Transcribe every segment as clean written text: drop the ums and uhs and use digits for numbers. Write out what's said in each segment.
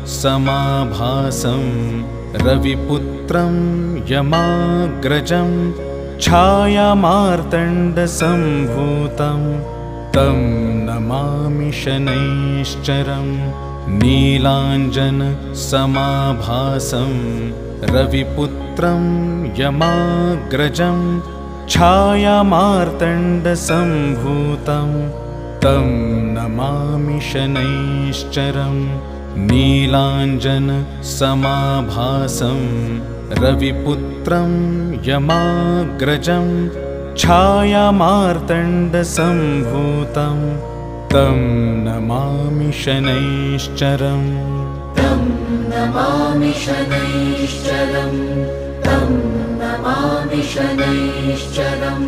समाभासं रविपुत्रं यमाग्रजं छायामार्तण्डसम्भूतं तं नमामि शनैश्चरम्। नीलाञ्जनसमाभासं रविपुत्रं यमाग्रजं छायामार्तण्डसम्भूतं तं नमामि शनैश्चरम्। नीलाञ्जनसमाभासं रविपुत्रं यमाग्रजं छायामार्तण्डसम्भूतं तं नमामि शनैश्चरम्। तं नमामि शनैश्चरम्। तं नमामि शनैश्चरम्।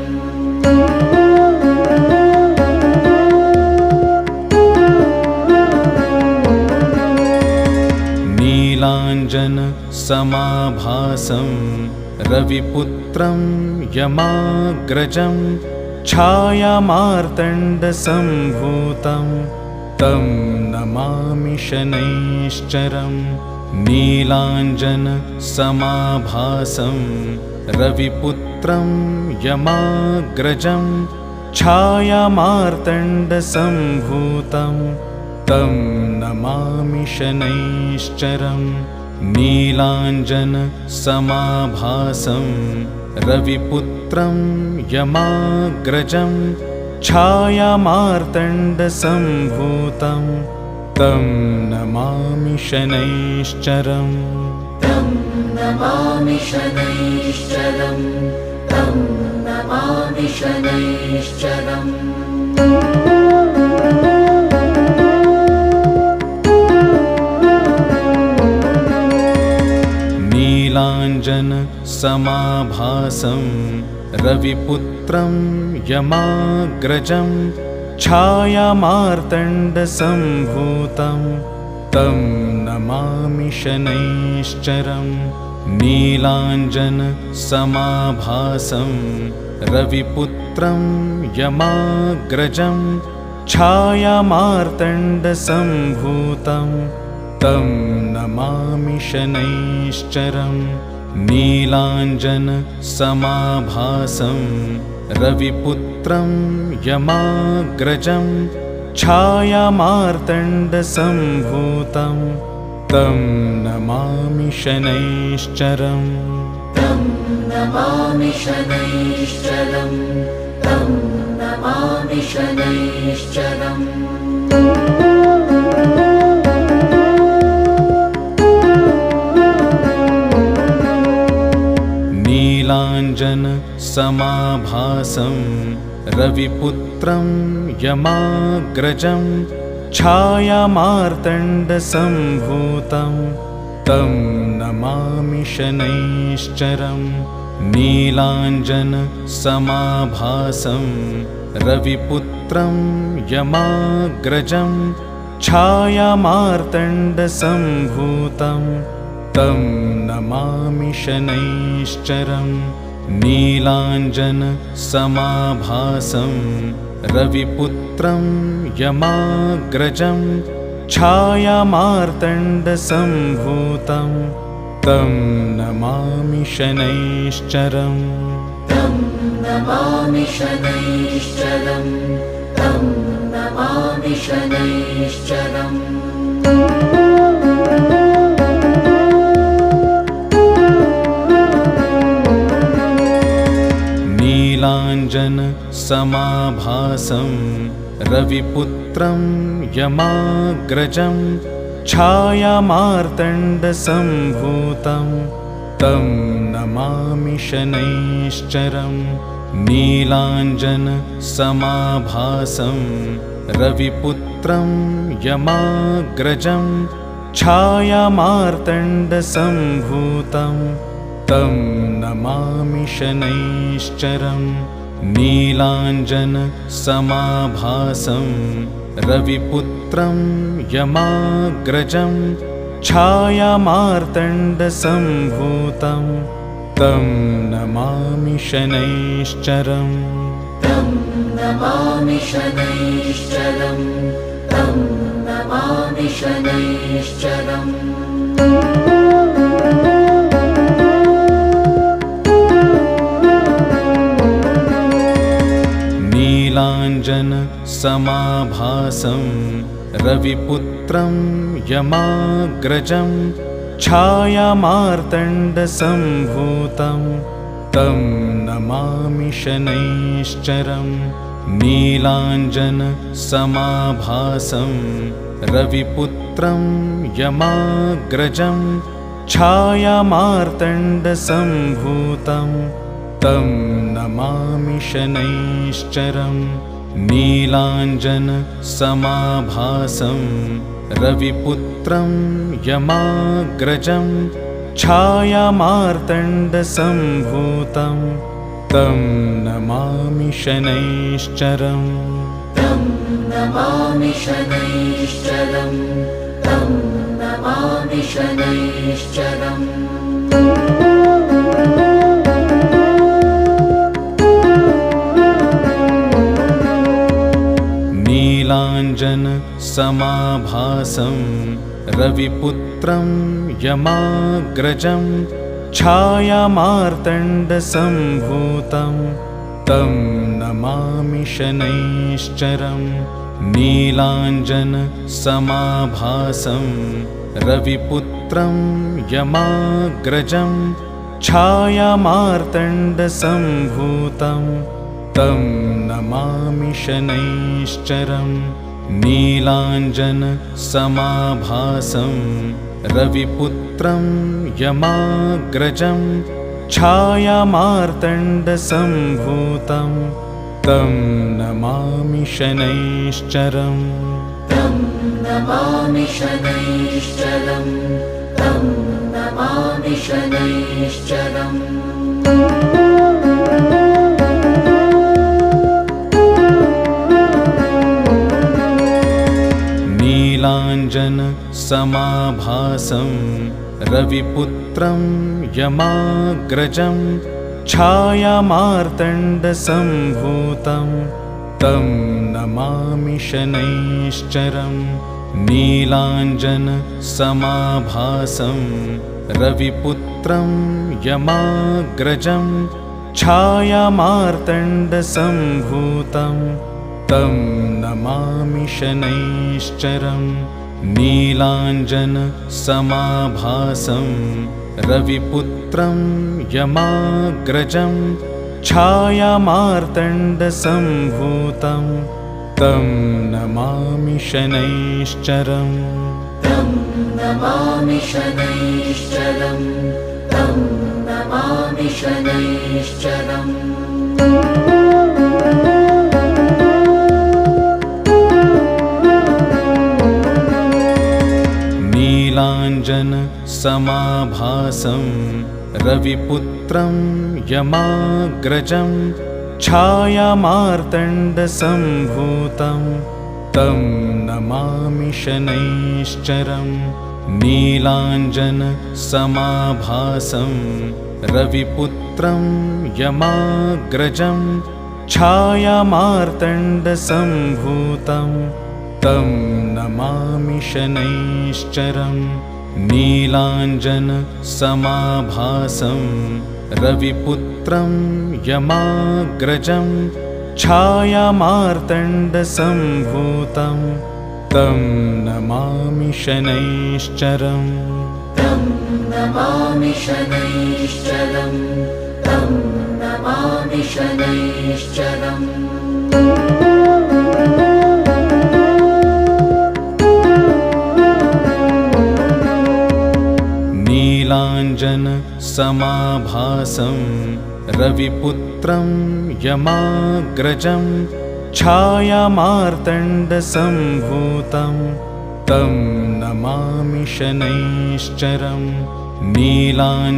नीलाञ्जनसमाभासं रविपुत्रं यमाग्रजं छायामार्तण्डसम्भूतं तं नमामि शनैश्चरम्। नीलाञ्जनसमाभासं रविपुत्रं यमाग्रजं छायामार्तण्डसम्भूतं तं नमामि शनैश्चरम्। नीलाञ्जनसमाभासं रविपुत्रं यमाग्रजं छायामार्तण्डसम्भूतं तं नमामि शनैश्चरम्। तं नमामि शनैश्चरम्। तं नमामि शनैश्चरम्। नीलाञ्जनसमाभासं रविपुत्रं यमाग्रजं छायामार्तण्डसम्भूतं तं नमामि शनैश्चरम्। नीलाञ्जनसमाभासं रविपुत्रं यमाग्रजं छायामार्तण्डसम्भूतं तं नमामि शनैश्चरम्। नीलाञ्जनसमाभासं रविपुत्रं यमाग्रजं छायामार्तण्डसम्भूतं तं नमामि शनैश्चरम्। तं नमामि शनैश्चरम्। तं नमामि शनैश्चरम्। नीलाञ्जनसमाभासं रविपुत्रं यमाग्रजं छायामार्तण्डसम्भूतं तं नमामि शनैश्चरम्। नीलाञ्जनसमाभासं रविपुत्रं यमाग्रजं छायामार्तण्डसम्भूतं तं नमामि शनैश्चरम्। नीलाञ्जनसमाभासं रविपुत्रं यमाग्रजं छायामार्तण्डसम्भूतं तं नमामि शनैश्चरम्। तं नमामि शनैश्चरम्। तं नमामि शनैश्चरम्। नीलाञ्जनसमाभासं रविपुत्रं यमाग्रजं छायामार्तण्डसम्भूतं तं नमामि शनैश्चरम्। नीलाञ्जनसमाभासं रविपुत्रं यमाग्रजं छायामार्तण्डसम्भूतं तं नमामि शनैश्चरम्। नीलाञ्जनसमाभासं रविपुत्रं यमाग्रजं छायामार्तण्डसम्भूतं तं नमामि शनैश्चरम्। तं नमामि शनैश्चरम्। तं नमामि शनैश्चरम् नीलाञ्जनसमाभासं रविपुत्रं यमाग्रजं छायामार्तण्डसम्भूतं तं नमामि शनैश्चरम् नीलाञ्जनसमाभासं रविपुत्रं यमाग्रजं छायामार्तण्डसम्भूतं तं नमामि शनैश्चरम् नीलाञ्जनसमाभासं रविपुत्रं यमाग्रजं छायामार्तण्डसम्भूतं तं नमामि शनैश्चरम् तं नमामि शनैश्चरम् तं नमामि शनैश्चरम् नीलाञ्जनसमाभासं रविपुत्रं यमाग्रजं छायामार्तण्डसम्भूतं तं नमामि शनैश्चरम् नीलाञ्जनसमाभासं रविपुत्रं यमाग्रजं छायामार्तण्डसम्भूतं तं नमामि शनैश्चरम् नीलाञ्जनसमाभासं रविपुत्रं यमाग्रजं छायामार्तण्डसम्भूतं तं नमामि शनैश्चरम् तं नमामि शनैश्चरम् तं नमामि शनैश्चरम् नीलाञ्जनसमाभासं रविपुत्रं यमाग्रजं छायामार्तण्डसम्भूतं तं नमामि शनैश्चरम् नीलाञ्जनसमाभासं रविपुत्रं यमाग्रजं छायामार्तण्डसम्भूतं तं नमामि शनैश्चरम् नीलाञ्जनसमाभासं रविपुत्रं यमाग्रजं छायामार्तण्डसम्भूतं तं नमामि शनैश्चरम् तं नमामि शनैश्चरम् तं नमामि शनैश्चरम् नीलाञ्जनसमाभासं रविपुत्रं यमाग्रजं छायामार्तण्डसम्भूतं तं नमामि शनैश्चरम् नीलाञ्जनसमाभासं रविपुत्रं यमाग्रजं छायामार्तण्डसम्भूतं तं नमामि शनैश्चरम् नीलाञ्जनसमाभासं रविपुत्रं यमाग्रजं छायामार्तण्डसम्भूतं तं नमामि शनैश्चरम् तं नमामि शनैश्चरम् तं नमामि शनैश्चरम् नीलाञ्जनसमाभासं रविपुत्रं यमाग्रजं छायामार्तण्डसम्भूतं तं नमामि शनैश्चरम् नीलाञ्जनसमाभासं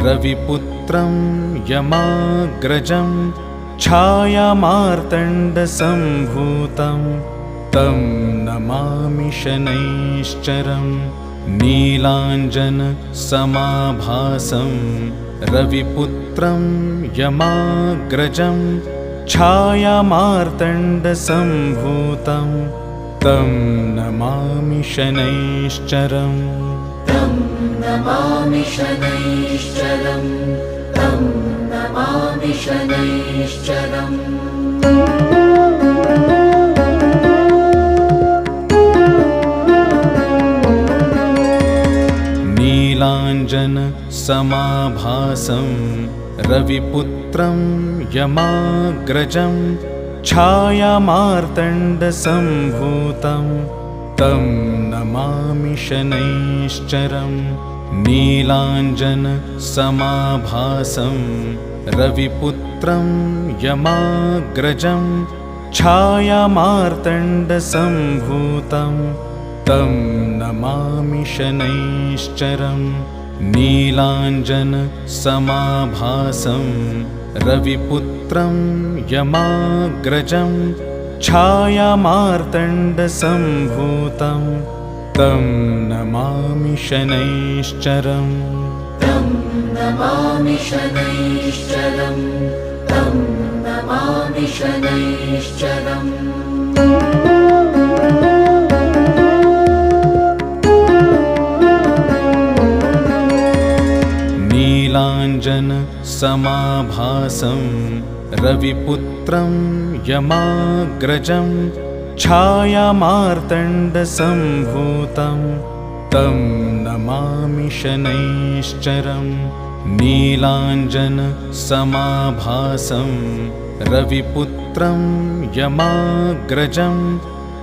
रविपुत्रं यमाग्रजं छायामार्तण्डसम्भूतं तं नमामि शनैश्चरम् नीलाञ्जनसमाभासं रविपुत्रं यमाग्रजं छायामार्तण्डसम्भूतं तं नमामि शनैश्चरम् तं नमामि शनैश्चरम् तं नमामि शनैश्चरम् नीलाञ्जनसमाभासं रविपुत्रं यमाग्रजं छायामार्तण्डसम्भूतं तं नमामि शनैश्चरम् नीलाञ्जनसमाभासं रविपुत्रं यमाग्रजं छायामार्तण्डसम्भूतं तं नमामि शनैश्चरम् नीलाञ्जनसमाभासं रविपुत्रं यमाग्रजं छायामार्तण्डसम्भूतं तं नमामि शनैश्चरम् तं नमामि शनैश्चरम् तं नमामि शनैश्चरम् नीलाञ्जनसमाभासं रविपुत्रं यमाग्रजं छायामार्तण्डसम्भूतं तं नमामि शनैश्चरम् नीलाञ्जनसमाभासं रविपुत्रं यमाग्रजं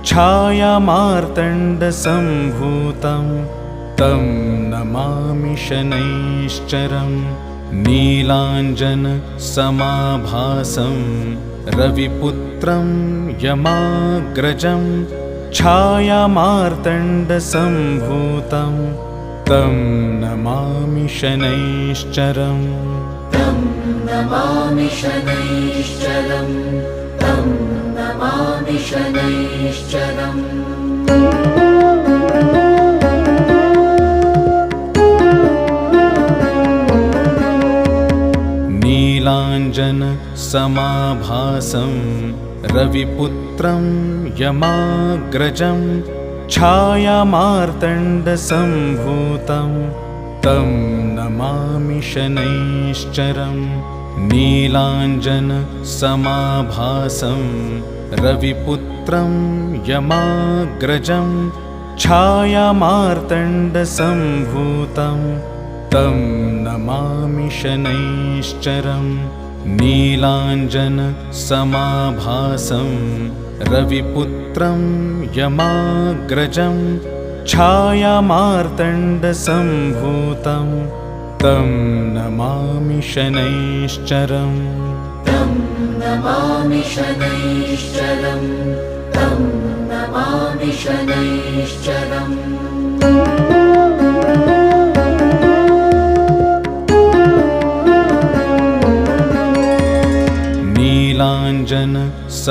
छायामार्तण्डसम्भूतं तं नमामि शनैश्चरम् नीलाञ्जनसमाभासं रविपुत्रं यमाग्रजं छायामार्तण्डसम्भूतं तं नमामि शनैश्चरम् तं नमामि शनैश्चरम् तं नमामि शनैश्चरम् नीलाञ्जनसमाभासं रविपुत्रं यमाग्रजं छायामार्तण्डसम्भूतं तं नमामि शनैश्चरम् नीलाञ्जनसमाभासं रविपुत्रं यमाग्रजं छायामार्तण्डसम्भूतं तं नमामि शनैश्चरम् नीलाञ्जनसमाभासं रविपुत्रं यमाग्रजं छायामार्तण्डसम्भूतं तं नमामि शनैश्चरम् तं नमामि शनैश्चरम् तं नमामि शनैश्चरम्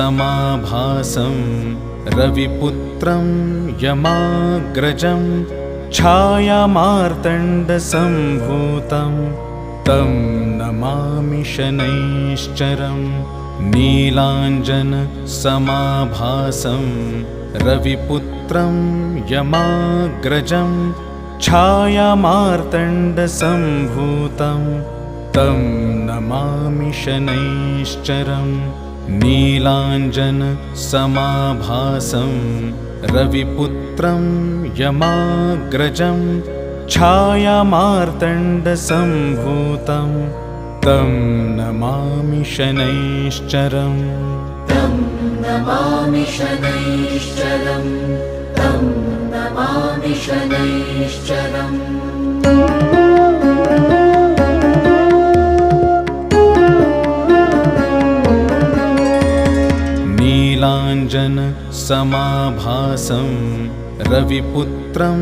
नीलाञ्जनसमाभासं रविपुत्रं यमाग्रजं छायामार्तण्डसम्भूतं तं नमामि शनैश्चरम् नीलाञ्जनसमाभासं रविपुत्रं यमाग्रजं छायामार्तण्डसम्भूतं तं नमामि शनैश्चरम् नीलाञ्जनसमाभासं रविपुत्रं यमाग्रजं छायामार्तण्डसम्भूतं तं नमामि शनैश्चरम् तं नमामि शनैश्चरम् तं नमामि शनैश्चरम् नीलाञ्जनसमाभासं रविपुत्रं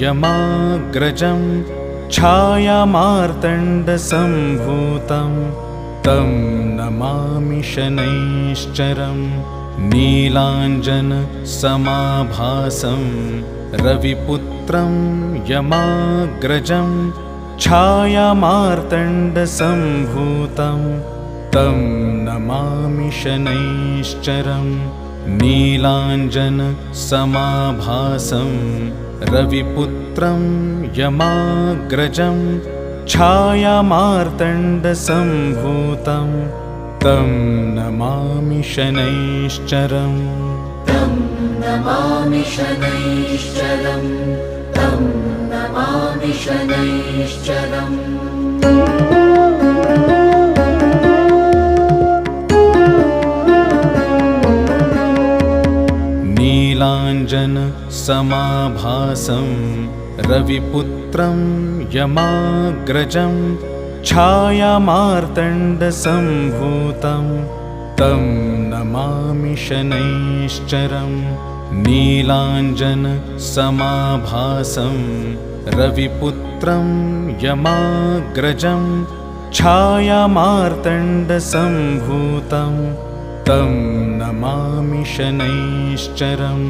यमाग्रजं छायामार्तण्डसम्भूतं तं नमामि शनैश्चरम् नीलाञ्जनसमाभासं रविपुत्रं यमाग्रजं छायामार्तण्डसम्भूतं तं नमामि शनैश्चरम् नीलाञ्जनसमाभासं रविपुत्रं यमाग्रजं छायामार्तण्डसम्भूतं तं नमामि शनैश्चरम् तं नमामि शनैश्चरम् तं नमामि शनैश्चरम् नीलाञ्जनसमाभासं रविपुत्रं यमाग्रजं छायामार्तण्डसम्भूतं तं नमामि शनैश्चरम् नीलाञ्जनसमाभासं रविपुत्रं यमाग्रजं छायामार्तण्डसम्भूतं तं नमामि शनैश्चरम्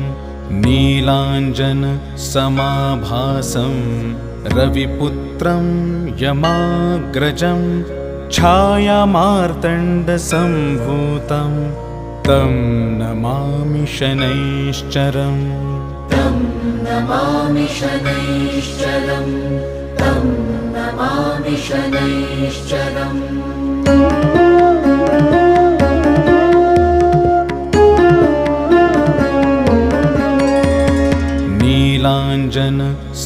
नीलाञ्जनसमाभासं रविपुत्रं यमाग्रजं छायामार्तण्डसम्भूतं तं नमामि शनैश्चरम् तं नमामि शनैश्चरम् तं नमामि शनैश्चरम्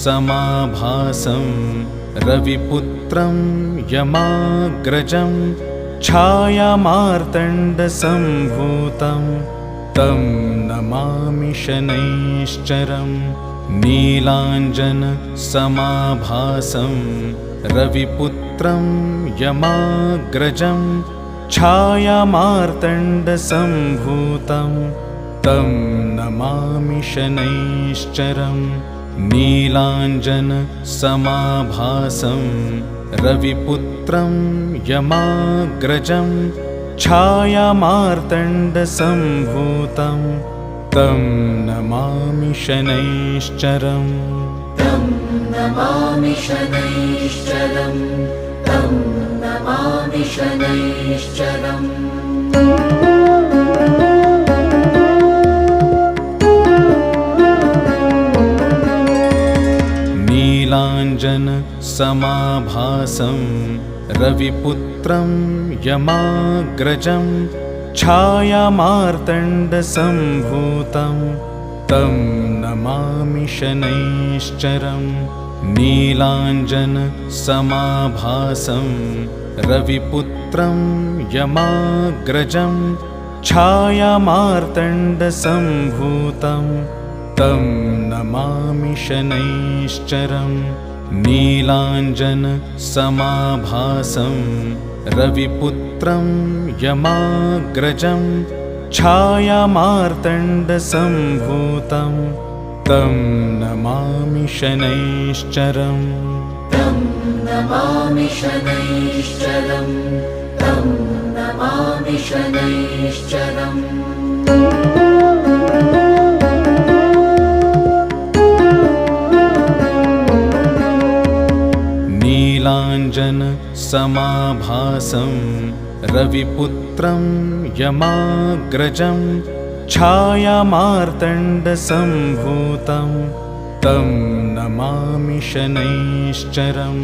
नीलाञ्जनसमाभासं रविपुत्रं यमाग्रजं छायामार्तण्डसम्भूतं तं नमामि शनैश्चरम् नीलाञ्जनसमाभासं रविपुत्रं यमाग्रजं छायामार्तण्डसम्भूतं तं नमामि शनैश्चरम् नीलाञ्जनसमाभासं रविपुत्रं यमाग्रजं छायामार्तण्डसम्भूतं तं नमामि शनैश्चरम् तं नमामि शनैश्चरम् तं नमामि शनैश्चरम् नीलाञ्जनसमाभासं रविपुत्रं यमाग्रजं छायामार्तण्डसम्भूतं तं नमामि शनैश्चरम् नीलाञ्जनसमाभासं रविपुत्रं यमाग्रजं छायामार्तण्डसम्भूतं तं नमामि शनैश्चरम् नीलाञ्जनसमाभासं रविपुत्रं यमाग्रजं छायामार्तण्डसम्भूतं तं नमामि शनैश्चरम् तं नमामि शनैश्चरम् तं नमामि शनैश्चरम् नीलाञ्जनसमाभासं रविपुत्रं यमाग्रजं छायामार्तण्डसम्भूतं तं नमामि शनैश्चरम्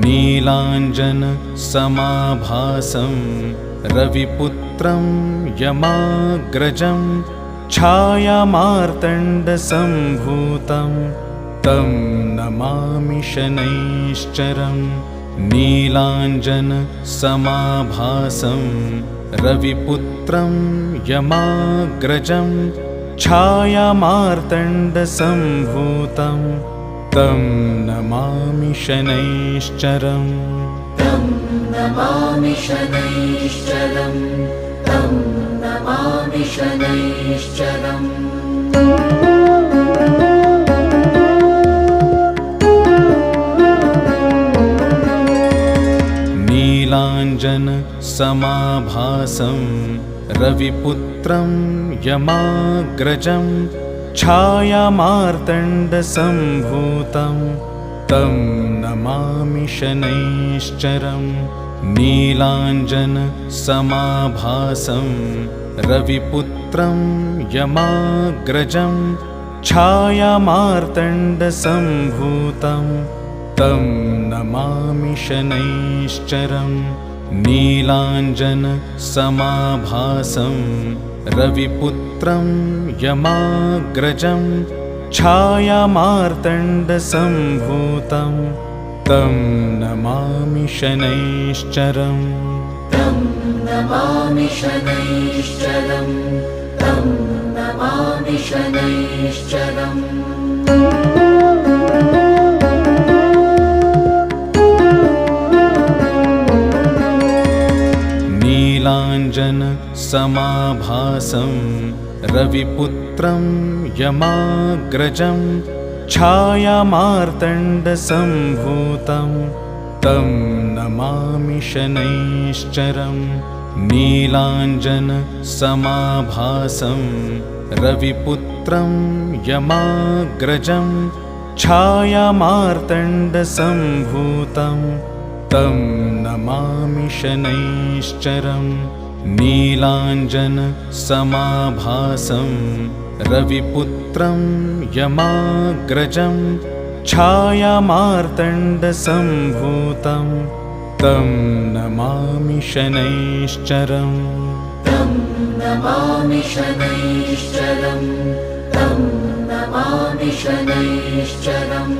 नीलाञ्जनसमाभासं रविपुत्रं यमाग्रजं छायामार्तण्डसम्भूतं तं नमामि शनैश्चरम् नीलाञ्जनसमाभासं रविपुत्रं यमाग्रजं छायामार्तण्डसम्भूतं तं नमामि शनैश्चरम् तं नमामि शनैश्चरम् तं नमामि शनैश्चरम् नीलाञ्जनसमाभासं रविपुत्रं यमाग्रजं छायामार्तण्डसम्भूतं तं नमामि शनैश्चरम् नीलाञ्जनसमाभासं रविपुत्रं यमाग्रजं छायामार्तण्डसम्भूतं तं नमामि शनैश्चरम् नीलाञ्जनसमाभासं रविपुत्रं यमाग्रजं छायामार्तण्डसम्भूतं तं नमामि शनैश्चरम् तं नमामि शनैश्चरम् तं नमामि शनैश्चरम् नीलाञ्जनसमाभासं रविपुत्रं यमाग्रजं छायामार्तण्डसम्भूतं तं नमामि शनैश्चरम् नीलाञ्जनसमाभासं रविपुत्रं यमाग्रजं छायामार्तण्डसम्भूतं तं नमामि शनैश्चरम् नीलाञ्जनसमाभासं रविपुत्रं यमाग्रजं छायामार्तण्डसम्भूतं तं नमामि शनैश्चरम् तं नमामि शनैश्चरम् तं नमामि शनैश्चरम्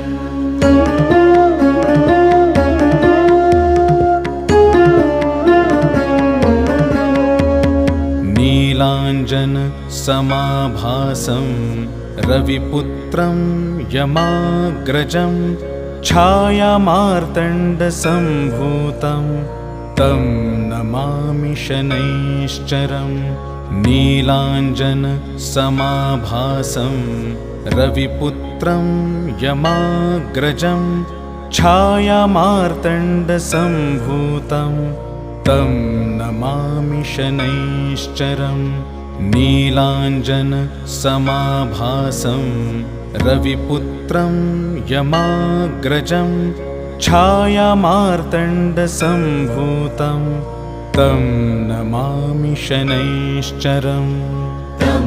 नीलाञ्जनसमाभासं रविपुत्रं यमाग्रजं छायामार्तण्डसम्भूतं तं नमामि शनैश्चरम् नीलाञ्जनसमाभासं रविपुत्रं यमाग्रजं छायामार्तण्डसम्भूतं तं नमामि शनैश्चरम् नीलाञ्जनसमाभासं रविपुत्रं यमाग्रजं छायामार्तण्डसम्भूतं तं नमामि शनैश्चरम् तं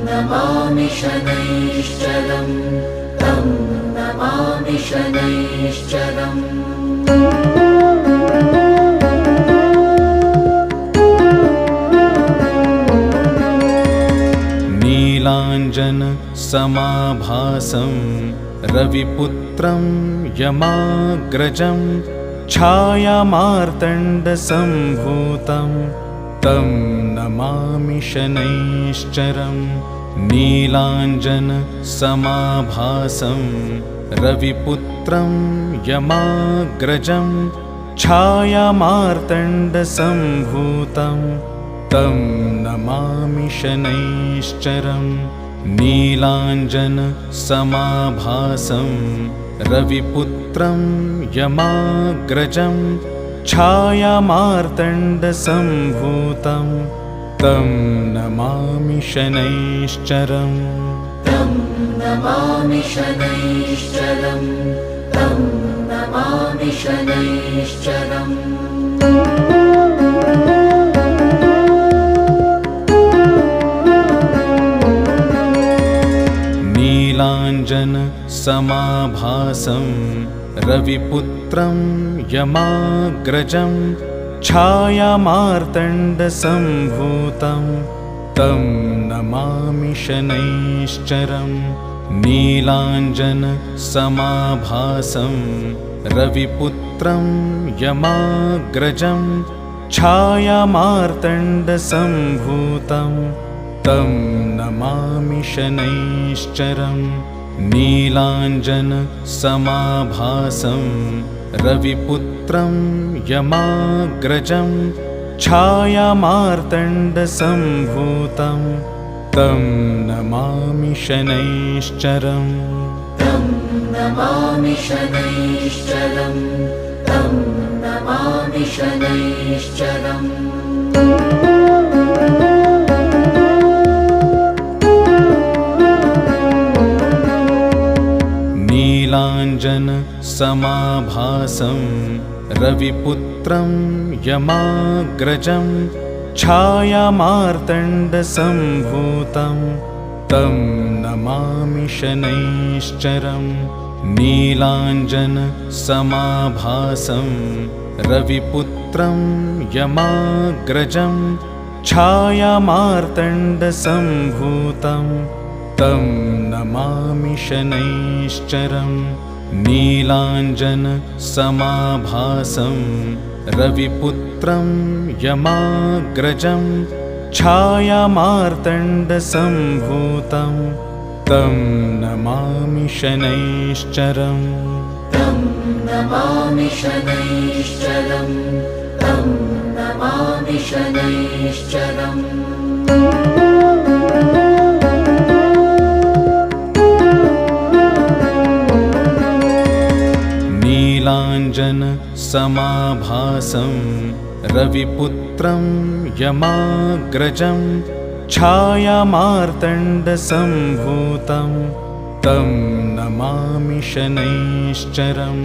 नमामि शनैश्चरम् तं नमामि शनैश्चरम् नीलाञ्जनसमाभासं रविपुत्रं यमाग्रजं छायामार्तण्डसम्भूतं तं नमामि शनैश्चरम् नीलाञ्जनसमाभासं रविपुत्रं यमाग्रजं छायामार्तण्डसम्भूतं तं नमामि शनैश्चरम् नीलाञ्जनसमाभासं रविपुत्रं यमाग्रजं छायामार्तण्डसम्भूतं तं नमामि शनैश्चरम् तं नमामि शनैश्चरम् तं नमामि शनैश्चरम् नीलाञ्जनसमाभासं रविपुत्रं यमाग्रजं छायामार्तण्डसम्भूतं तं नमामि शनैश्चरम् नीलाञ्जनसमाभासं रविपुत्रं यमाग्रजं छायामार्तण्डसम्भूतं तं नमामि शनैश्चरम् नीलाञ्जनसमाभासं रविपुत्रं यमाग्रजं छायामार्तण्डसम्भूतं तं नमामि शनैश्चरम् तं नमामि शनैश्चरम् तं नमामि शनैश्चरम् नीलाञ्जनसमाभासं रविपुत्रं यमाग्रजं छायामार्तण्डसम्भूतं तं नमामि शनैश्चरम् नीलाञ्जनसमाभासं रविपुत्रं यमाग्रजं छायामार्तण्डसम्भूतं तं नमामि शनैश्चरम् नीलाञ्जनसमाभासं रविपुत्रं यमाग्रजं छायामार्तण्डसम्भूतं तं नमामि शनैश्चरम् तं नमामि शनैश्चरम् तं नमामि शनैश्चरम् नीलाञ्जनसमाभासं रविपुत्रं यमाग्रजं छायामार्तण्डसम्भूतं तं नमामि शनैश्चरम्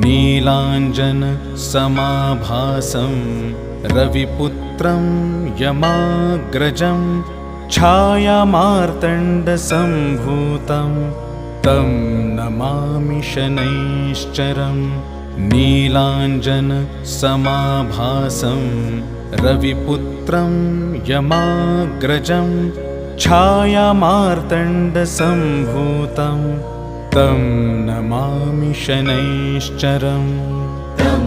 नीलाञ्जनसमाभासं रविपुत्रं यमाग्रजं छायामार्तण्डसम्भूतं तं नमामि शनैश्चरम् नीलाञ्जनसमाभासं रविपुत्रं यमाग्रजं छायामार्तण्डसम्भूतं तं नमामि शनैश्चरम् तं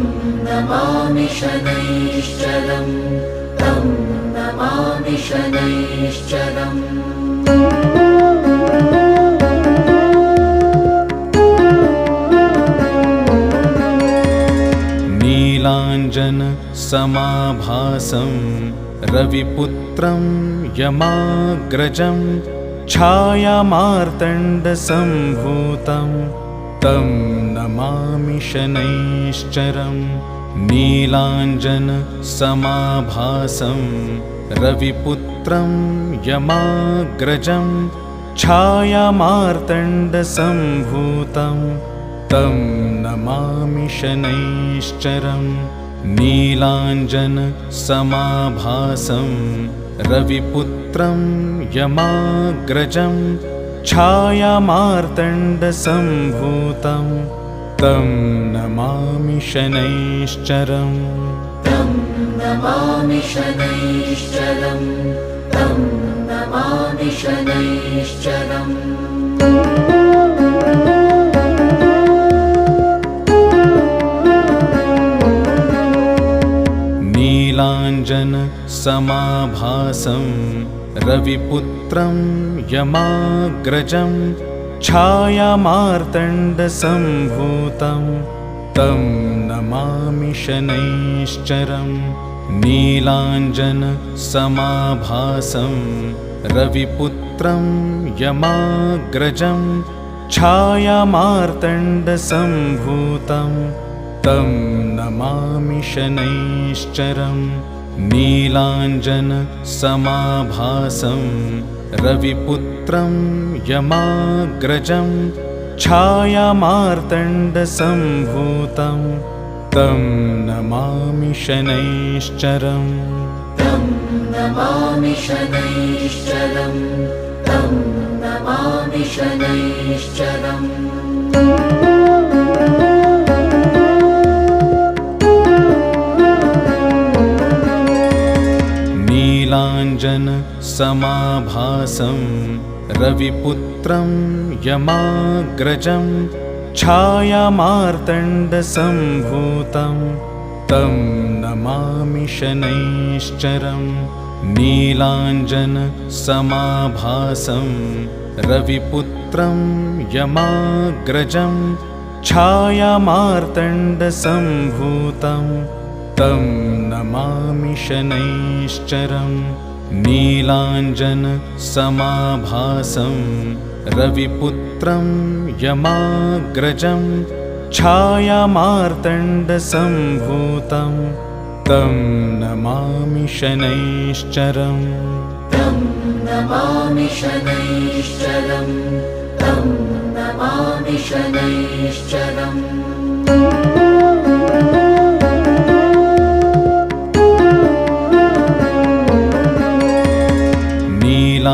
नमामि शनैश्चरम् तं नमामि शनैश्चरम् नीलाञ्जनसमाभासं रविपुत्रं यमाग्रजं छायामार्तण्डसम्भूतं तं नमामि शनैश्चरम् नीलाञ्जनसमाभासं रविपुत्रं यमाग्रजं छायामार्तण्डसम्भूतं तं नमामि शनैश्चरम् नीलाञ्जनसमाभासं रविपुत्रं यमाग्रजं छायामार्तण्डसम्भूतं तं नमामि शनैश्चरम् तं नमामि शनैश्चरम् तं नमामि शनैश्चरम् नीलाञ्जनसमाभासं रविपुत्रं यमाग्रजं छायामार्तण्डसम्भूतं तं नमामि शनैश्चरम् नीलाञ्जनसमाभासं रविपुत्रं यमाग्रजं छायामार्तण्डसम्भूतं तं नमामि शनैश्चरम् नीलाञ्जनसमाभासं रविपुत्रं यमाग्रजं छायामार्तण्डसम्भूतं तं नमामि शनैश्चरम् तं नमामि शनैश्चरम् तं नमामि शनैश्चरम् नीलाञ्जनसमाभासं रविपुत्रं यमाग्रजं छायामार्तण्डसम्भूतं तं नमामि शनैश्चरम् नीलाञ्जनसमाभासं रविपुत्रं यमाग्रजं छायामार्तण्डसम्भूतं तं नमामि शनैश्चरम् नीलाञ्जनसमाभासं रविपुत्रं यमाग्रजं छायामार्तण्डसम्भूतं तं नमामि शनैश्चरम् तं नमामि शनैश्चरम् तं नमामि शनैश्चरम्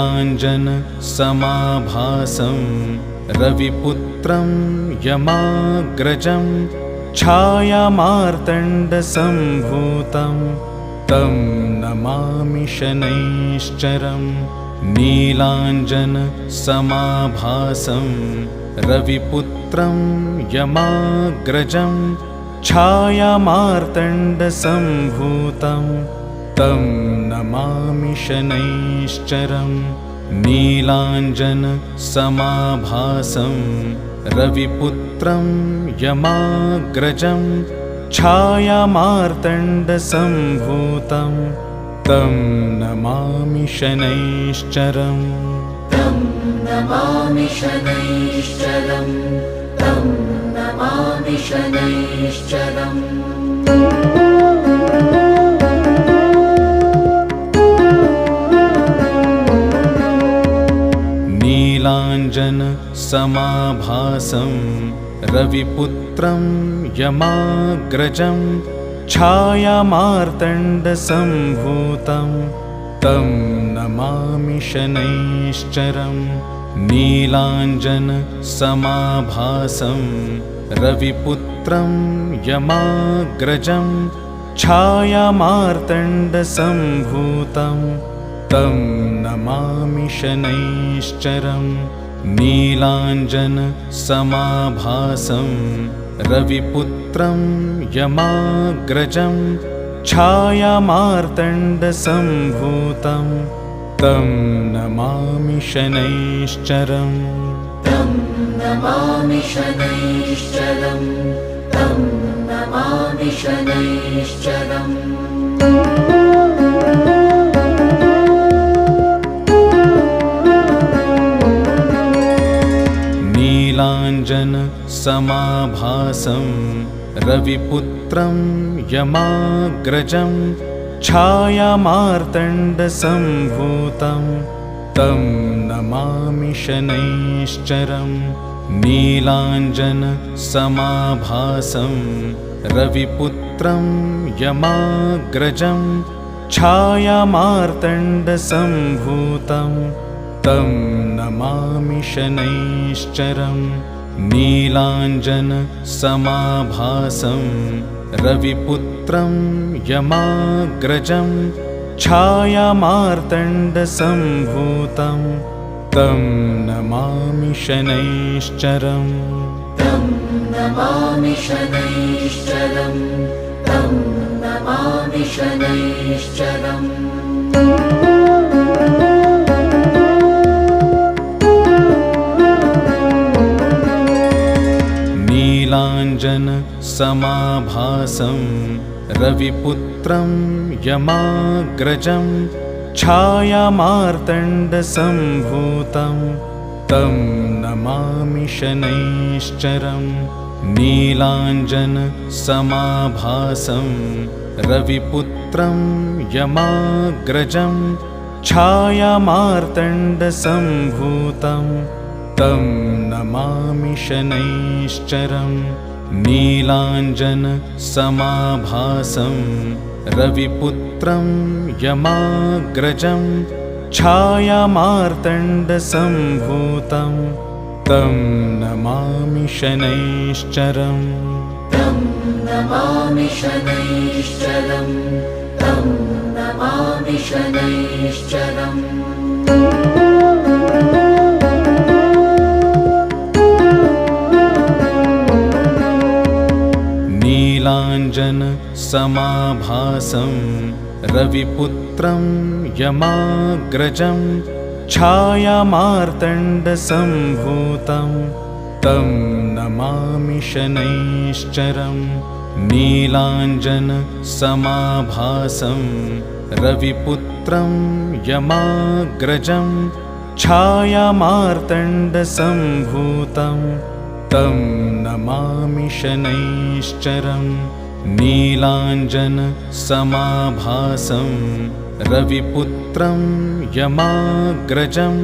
नीलाञ्जनसमाभासं रविपुत्रं यमाग्रजं छायामार्तण्डसम्भूतं तं नमामि शनैश्चरम् नीलाञ्जनसमाभासं रविपुत्रं यमाग्रजं छायामार्तण्डसम्भूतं तं नमामि शनैश्चरम् नीलाञ्जनसमाभासं रविपुत्रं यमाग्रजं छायामार्तण्डसम्भूतं तं नमामि शनैश्चरम् तं नमामि शनैश्चरम् तं नमामि शनैश्चरम् नीलाञ्जनसमाभासं रविपुत्रं यमाग्रजं छायामार्तण्डसम्भूतं तं नमामि शनैश्चरम् नीलाञ्जनसमाभासं रविपुत्रं यमाग्रजं छायामार्तण्डसम्भूतं तं नमामि शनैश्चरम् नीलाञ्जनसमाभासं रविपुत्रं यमाग्रजं छायामार्तण्डसम्भूतं तं नमामि शनैश्चरम् तं नमामि शनैश्चरम् तं नमामि शनैश्चरम् नीलाञ्जनसमाभासं रविपुत्रं यमाग्रजं छायामार्तण्डसम्भूतं तं नमामि शनैश्चरम् नीलाञ्जनसमाभासं रविपुत्रं यमाग्रजं छायामार्तण्डसम्भूतं तं नमामि शनैश्चरम् नीलाञ्जनसमाभासं रविपुत्रं यमाग्रजं छायामार्तण्डसम्भूतं तं नमामि शनैश्चरम् तं नमामि शनैश्चरम् तं नमामि शनैश्चरम् नीलाञ्जनसमाभासं रविपुत्रं यमाग्रजं छायामार्तण्डसम्भूतं तं नमामि शनैश्चरम् नीलाञ्जनसमाभासं रविपुत्रं यमाग्रजं छायामार्तण्डसम्भूतं तं नमामि शनैश्चरम् नीलाञ्जनसमाभासं रविपुत्रं यमाग्रजं छायामार्तण्डसम्भूतं तं नमामि शनैश्चरम् तं नमामि शनैश्चरम् तं नमामि शनैश्चरम् नीलाञ्जनसमाभासं रविपुत्रं यमाग्रजं छायामार्तण्डसम्भूतं तं नमामि शनैश्चरम् नीलाञ्जनसमाभासं रविपुत्रं यमाग्रजं छायामार्तण्डसम्भूतं तं नमामि शनैश्चरम् नीलाञ्जनसमाभासं रविपुत्रं यमाग्रजं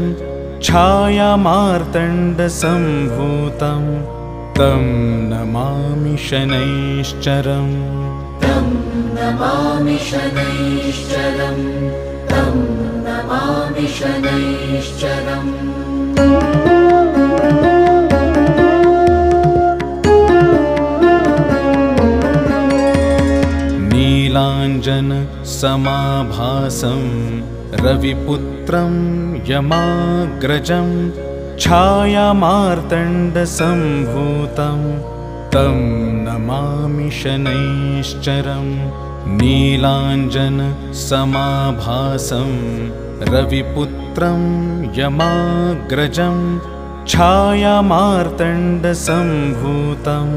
छायामार्तण्डसम्भूतं तं नमामि शनैश्चरम् तं नमामि शनैश्चरम् तं नमामि नमामि शनैश्चरम् नीलाञ्जनसमाभासं रविपुत्रं यमाग्रजं छायामार्तण्डसम्भूतं तं नमामि शनैश्चरम् नीलाञ्जनसमाभासं रविपुत्रं यमाग्रजं छायामार्तण्डसम्भूतं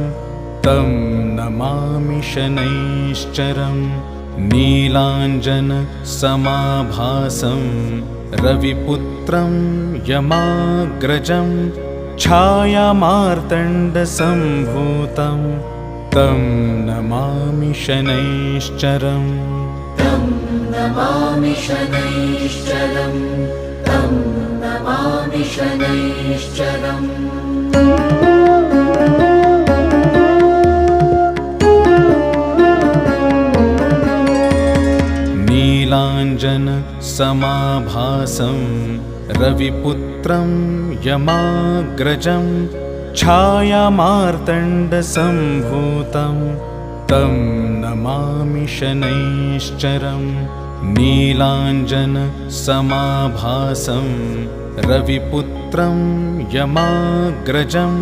तं नमामि शनैश्चरम् नीलाञ्जनसमाभासं रविपुत्रं यमाग्रजं छायामार्तण्डसम्भूतं तं नमामि शनैश्चरम् तं नमामि शनैश्चरम् तं नमामि शनैश्चरम् नीलाञ्जनसमाभासं रविपुत्रं यमाग्रजं छायामार्तण्डसम्भूतं तं नमामि शनैश्चरम् नीलाञ्जनसमाभासं रविपुत्रं यमाग्रजं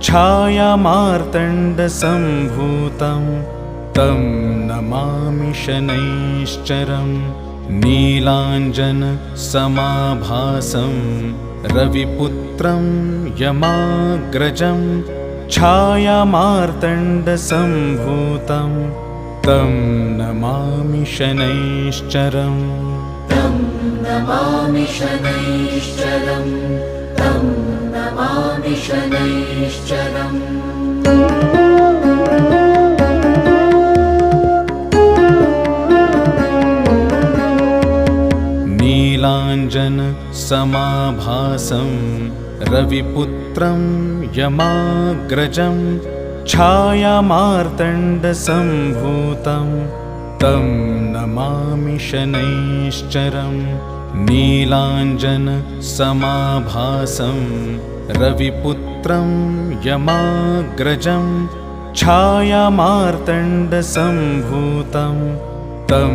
छायामार्तण्डसम्भूतं तं नमामि शनैश्चरम् नीलाञ्जनसमाभासं रविपुत्रं यमाग्रजं छायामार्तण्डसम्भूतं तं नमामि शनैश्चरम् तं नमामि शनैश्चरम् तं नमामि शनैश्चरम् नीलाञ्जनसमाभासं रविपुत्रं यमाग्रजं छायामार्तण्डसम्भूतं तं नमामि शनैश्चरम् नीलाञ्जनसमाभासं रविपुत्रं यमाग्रजं छायामार्तण्डसम्भूतं तं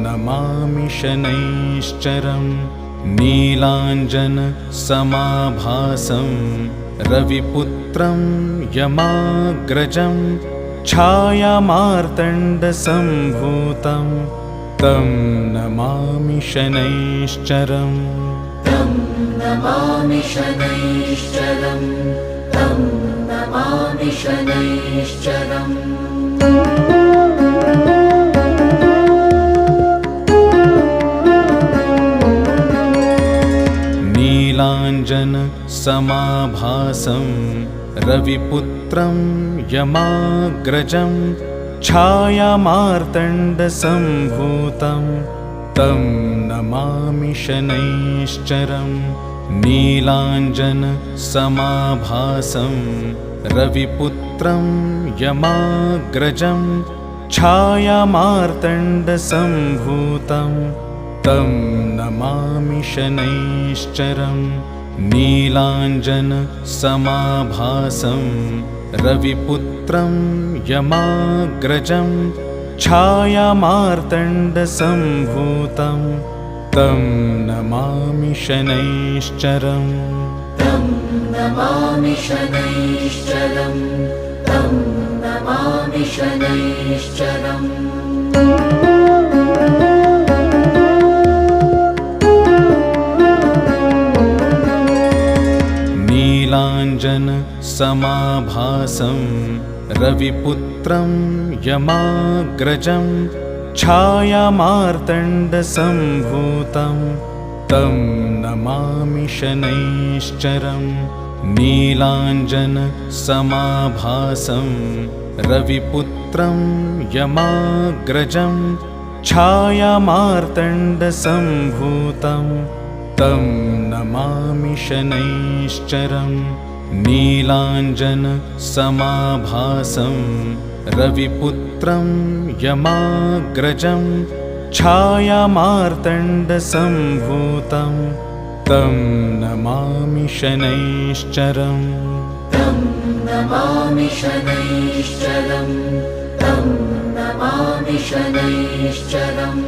नमामि शनैश्चरम् नीलाञ्जनसमाभासं रविपुत्रं यमाग्रजं छायामार्तण्डसम्भूतं तं नमामि शनैश्चरम् तं नमामि शनैश्चरम् तं नमामि शनैश्चरम् नीलाञ्जनसमाभासं रविपुत्रं यमाग्रजं छायामार्तण्डसम्भूतं तं नमामि शनैश्चरम् नीलाञ्जनसमाभासं रविपुत्रं यमाग्रजं छायामार्तण्डसम्भूतं तं नमामि शनैश्चरम् नीलाञ्जनसमाभासं रविपुत्रं यमाग्रजं छायामार्तण्डसम्भूतं तं नमामि शनैश्चरम् तं नमामि शनैश्चरम् तं नमामि शनैश्चरम् नीलाञ्जनसमाभासं रविपुत्रं यमाग्रजं छायामार्तण्डसम्भूतं तं नमामि शनैश्चरम् नीलाञ्जनसमाभासं रविपुत्रं यमाग्रजं छायामार्तण्डसम्भूतं तं नमामि शनैश्चरम् नीलाञ्जनसमाभासं रविपुत्रं यमाग्रजं छायामार्तण्डसम्भूतं तं नमामि शनैश्चरम् तं नमामि शनैश्चरम् तं नमामि शनैश्चरम्